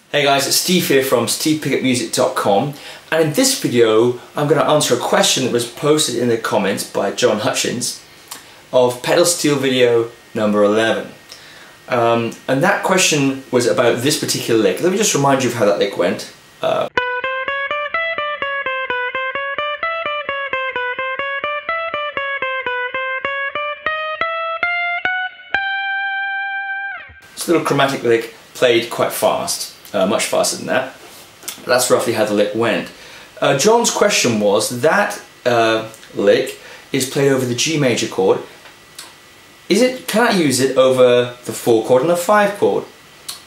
Hey guys, it's Steve here from stevepigottmusic.com, and in this video I'm going to answer a question that was posted in the comments by John Hutchin of pedal steel video number 11. And that question was about this particular lick. Let me just remind you of how that lick went. It's a little chromatic lick played quite fast. Much faster than that. But that's roughly how the lick went. John's question was, that lick is played over the G major chord. Can I use it over the 4 chord and the 5 chord?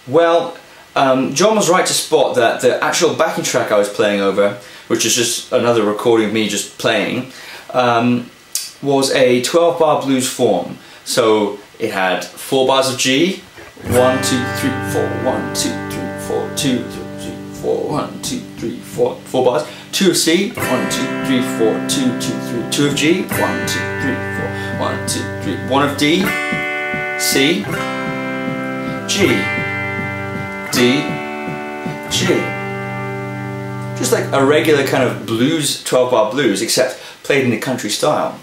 Well, John was right to spot that the actual backing track I was playing over, which is just another recording of me just playing, was a 12-bar blues form. So it had 4 bars of G, 1, 2, 3, 4, 1, 2, 3, 4, 2, 3, 4, 1, 2, 3, 4, 4 bars, 2 of C, 1, 2, 3, 4, 2, 2, 3, 2 of G, 1, 2, 3, 4, 1, 2, 3, 1 of D, C, G, D, G. Just like a regular kind of blues, 12-bar blues, except played in the country style.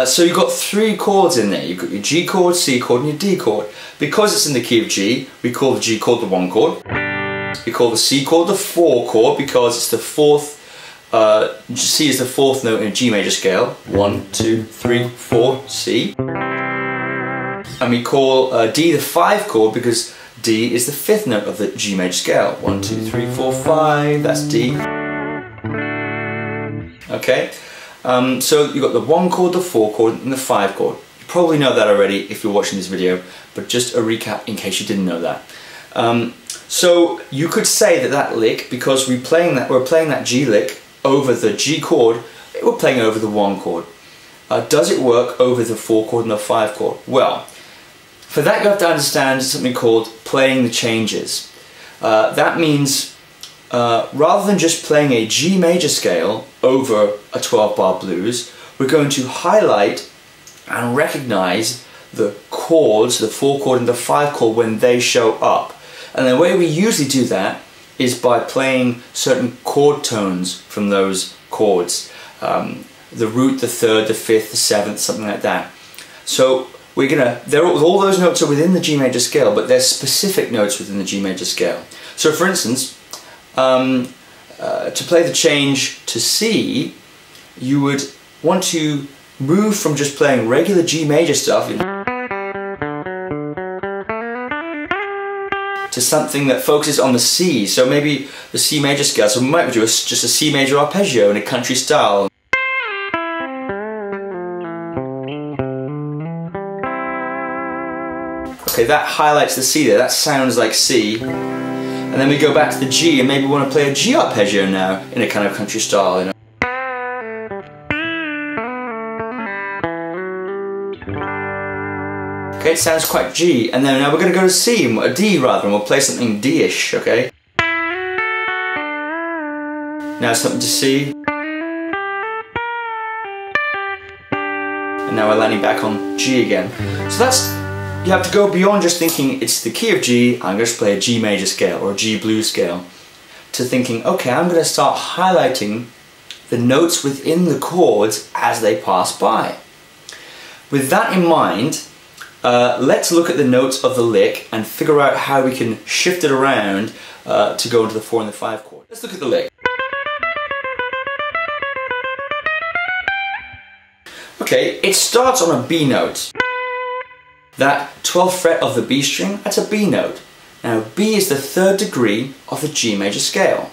So you've got 3 chords in there. You've got your G chord, C chord and your D chord. Because it's in the key of G, we call the G chord the 1 chord. We call the C chord the 4 chord because it's the 4th, C is the 4th note in a G major scale. 1, 2, 3, 4, C. And we call D the 5 chord because D is the 5th note of the G major scale. 1, 2, 3, 4, 5, that's D. Okay? So you've got the 1 chord, the 4 chord and the 5 chord. You probably know that already if you're watching this video, but just a recap in case you didn't know that. So you could say that lick, because we're playing that G lick over the G chord, we're playing over the 1 chord. Does it work over the 4 chord and the 5 chord? Well, for that you have to understand something called playing the changes. That means rather than just playing a G major scale over a 12-bar blues, we're going to highlight and recognize the chords, the 4 chord and the 5 chord, when they show up. And the way we usually do that is by playing certain chord tones from those chords. The root, the 3rd, the 5th, the 7th, something like that. So all those notes are within the G major scale, but they're specific notes within the G major scale. So for instance, to play the change to C, you would want to move from just playing regular G major stuff to something that focuses on the C. So maybe the C major scale. So we might do just a C major arpeggio in a country style. Okay, that highlights the C there. That sounds like C. And then we go back to the G, and maybe we want to play a G arpeggio now in a kind of country style, you know. Okay, it sounds quite G, and then now we're going to go to C, a D rather, and we'll play something D-ish, okay? Now something to C. And now we're landing back on G again. So you have to go beyond just thinking it's the key of G, I'm going to play a G major scale or a G blues scale, to thinking, okay, I'm going to start highlighting the notes within the chords as they pass by. With that in mind, let's look at the notes of the lick and figure out how we can shift it around to go into the 4 and the 5 chord. Let's look at the lick. Okay, it starts on a B note. That 12th fret of the B string, that's a B note. Now B is the 3rd degree of the G major scale.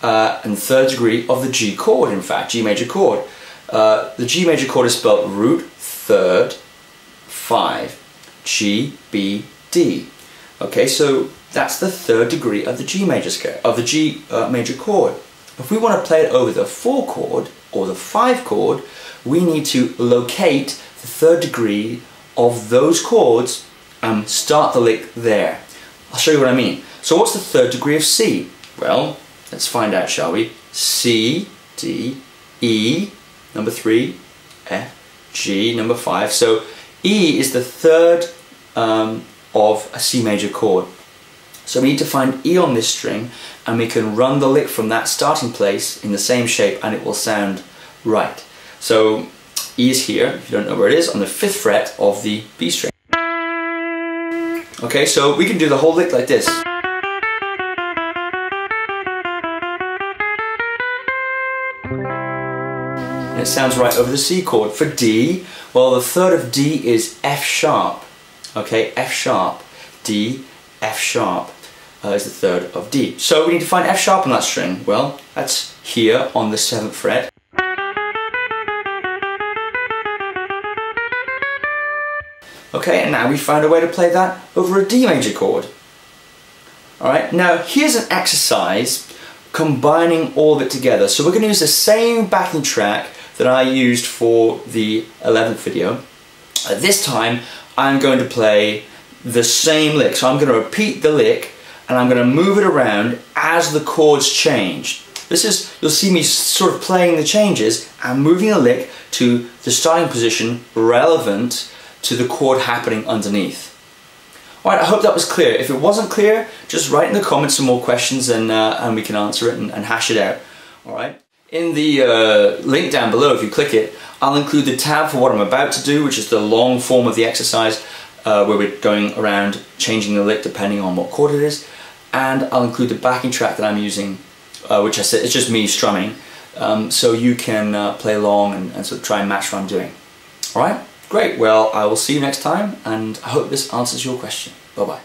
And 3rd degree of the G chord, in fact, G major chord. The G major chord is spelled root, 3rd, 5, G, B, D. Okay, so that's the 3rd degree of the G major scale, of the G major chord. If we want to play it over the 4 chord or the 5 chord, we need to locate the 3rd degree of those chords and start the lick there. I'll show you what I mean. So what's the 3rd degree of C? Well, let's find out, shall we? C, D, E, number 3, F, G, number 5. So E is the 3rd of a C major chord. So we need to find E on this string, and we can run the lick from that starting place in the same shape and it will sound right. So E is here, if you don't know where it is, on the 5th fret of the B string. Okay, so we can do the whole lick like this. And it sounds right over the C chord. For D, well, the 3rd of D is F sharp. Okay, F sharp, D, F sharp is the 3rd of D. So we need to find F sharp on that string. Well, that's here on the 7th fret. Okay, and now we found a way to play that over a D major chord. Alright, now here's an exercise combining all of it together. So we're going to use the same backing track that I used for the 11th video. This time I'm going to play the same lick. So I'm going to repeat the lick and I'm going to move it around as the chords change. This is, you'll see me sort of playing the changes and moving the lick to the starting position relevant to the chord happening underneath. Alright, I hope that was clear. If it wasn't clear, just write in the comments some more questions and we can answer it and hash it out. Alright. In the link down below, if you click it, I'll include the tab for what I'm about to do, which is the long form of the exercise where we're going around changing the lick depending on what chord it is, and I'll include the backing track that I'm using, which I said it's just me strumming, so you can play along and sort of try and match what I'm doing. Alright, great, well I will see you next time and I hope this answers your question. Bye bye.